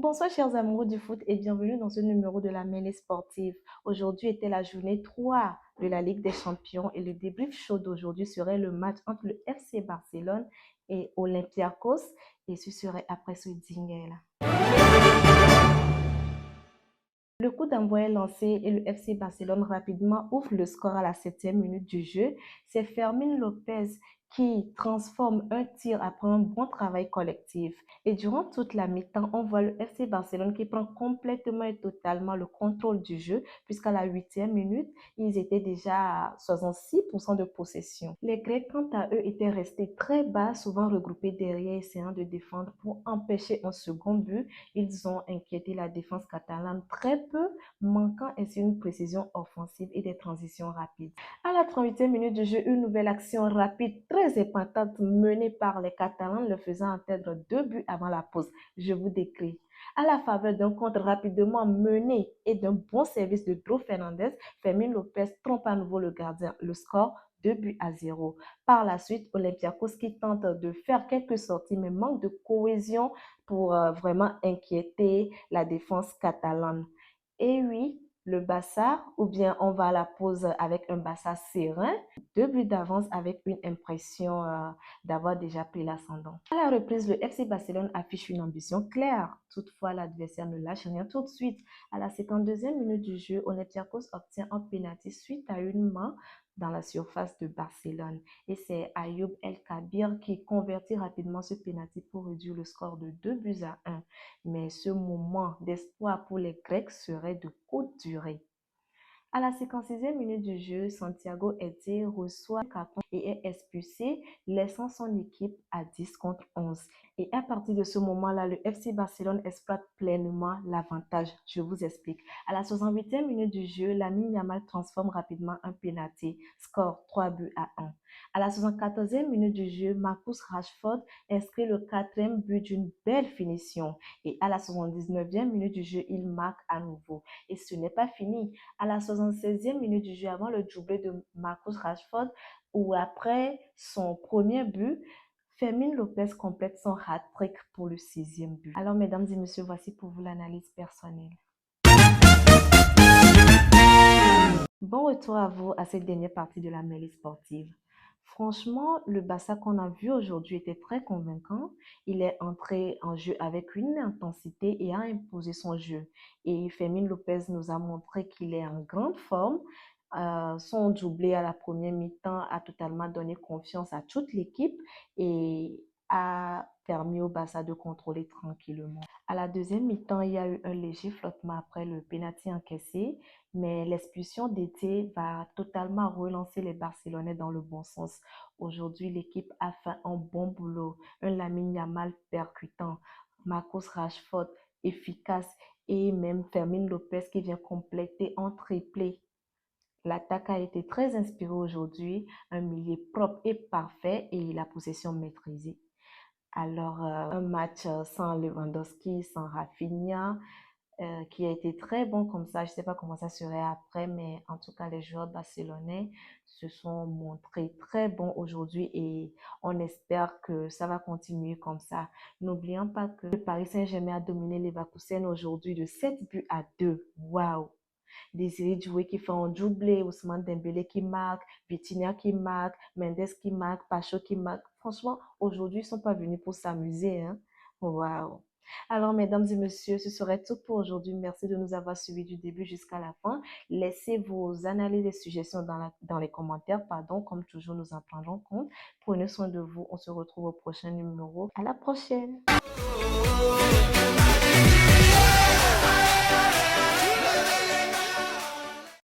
Bonsoir chers amoureux du foot et bienvenue dans ce numéro de la mêlée sportive. Aujourd'hui était la journée 3 de la Ligue des Champions et le débrief chaud d'aujourd'hui serait le match entre le FC Barcelone et Olympiakos et ce serait après ce jingle. Le coup d'envoi est lancé et le FC Barcelone rapidement ouvre le score à la 7e minute du jeu. C'est Fermín López qui transforme un tir après un bon travail collectif. Et durant toute la mi-temps, on voit le FC Barcelone qui prend complètement et totalement le contrôle du jeu, puisqu'à la 8e minute, ils étaient déjà à 66% de possession. Les Grecs, quant à eux, étaient restés très bas, souvent regroupés derrière, essayant de défendre pour empêcher un second but. Ils ont inquiété la défense catalane très peu, manquant ainsi une précision offensive et des transitions rapides. À la 38e minute du jeu, une nouvelle action rapide très épatante menée par les Catalans, le faisant atteindre 2 buts avant la pause. Je vous décris. À la faveur d'un contre rapidement mené et d'un bon service de Dro Fernandez, Fermín López trompe à nouveau le gardien. Le score 2-0. Par la suite, Olympiakos qui tente de faire quelques sorties mais manque de cohésion pour vraiment inquiéter la défense catalane. Et oui, le Barça, ou bien on va à la pause avec un Barça serein, 2 buts d'avance avec une impression d'avoir déjà pris l'ascendant. À la reprise, le FC Barcelone affiche une ambition claire. Toutefois, l'adversaire ne lâche rien tout de suite. À la 52e minute du jeu, Olympiakos obtient un pénalty suite à une main dans la surface de Barcelone. Et c'est Ayoub El Kabir qui convertit rapidement ce pénalty pour réduire le score de 2-1. Mais ce moment d'espoir pour les Grecs serait de courte durée. À la 56e minute du jeu, Santiago Eze reçoit un carton et est expulsé, laissant son équipe à 10 contre 11. Et à partir de ce moment-là, le FC Barcelone exploite pleinement l'avantage. Je vous explique. À la 68e minute du jeu, Lamine Yamal transforme rapidement un pénalty, score 3-1. À la 74e minute du jeu, Marcus Rashford inscrit le 4e but d'une belle finition. Et à la 79e minute du jeu, il marque à nouveau. Et ce n'est pas fini. À la 76e minute du jeu, avant le doublé de Marcus Rashford, ou après son premier but, Fermín López complète son hat-trick pour le 6e but. Alors, mesdames et messieurs, voici pour vous l'analyse personnelle. Bon retour à vous à cette dernière partie de la mêlée sportive. Franchement, le Barça qu'on a vu aujourd'hui était très convaincant. Il est entré en jeu avec une intensité et a imposé son jeu. Et Fermín López nous a montré qu'il est en grande forme. Son doublé à la première mi-temps a totalement donné confiance à toute l'équipe et a permis au Barça de contrôler tranquillement. À la deuxième mi-temps, il y a eu un léger flottement après le pénalty encaissé, mais l'expulsion d'été va totalement relancer les Barcelonais dans le bon sens. Aujourd'hui, l'équipe a fait un bon boulot, un Lamine Yamal percutant, Marcus Rashford efficace et même Fermín López qui vient compléter en triplé. L'attaque a été très inspirée aujourd'hui, un milieu propre et parfait et la possession maîtrisée. Alors, un match sans Lewandowski, sans Rafinha, qui a été très bon comme ça. Je ne sais pas comment ça serait après, mais en tout cas, les joueurs barcelonais se sont montrés très bons aujourd'hui et on espère que ça va continuer comme ça. N'oublions pas que le Paris Saint-Germain a dominé Leverkusen aujourd'hui de 7-2. Waouh! Désiré Doué qui fait un doublé, Ousmane Dembélé qui marque, Vitinha qui marque, Mendes qui marque, Pacho qui marque. Franchement, aujourd'hui, ils ne sont pas venus pour s'amuser, hein. Waouh! Alors, mesdames et messieurs, ce serait tout pour aujourd'hui. Merci de nous avoir suivis du début jusqu'à la fin. Laissez vos analyses et suggestions dans les commentaires. Pardon, comme toujours, nous en prendrons compte. Prenez soin de vous. On se retrouve au prochain numéro. À la prochaine!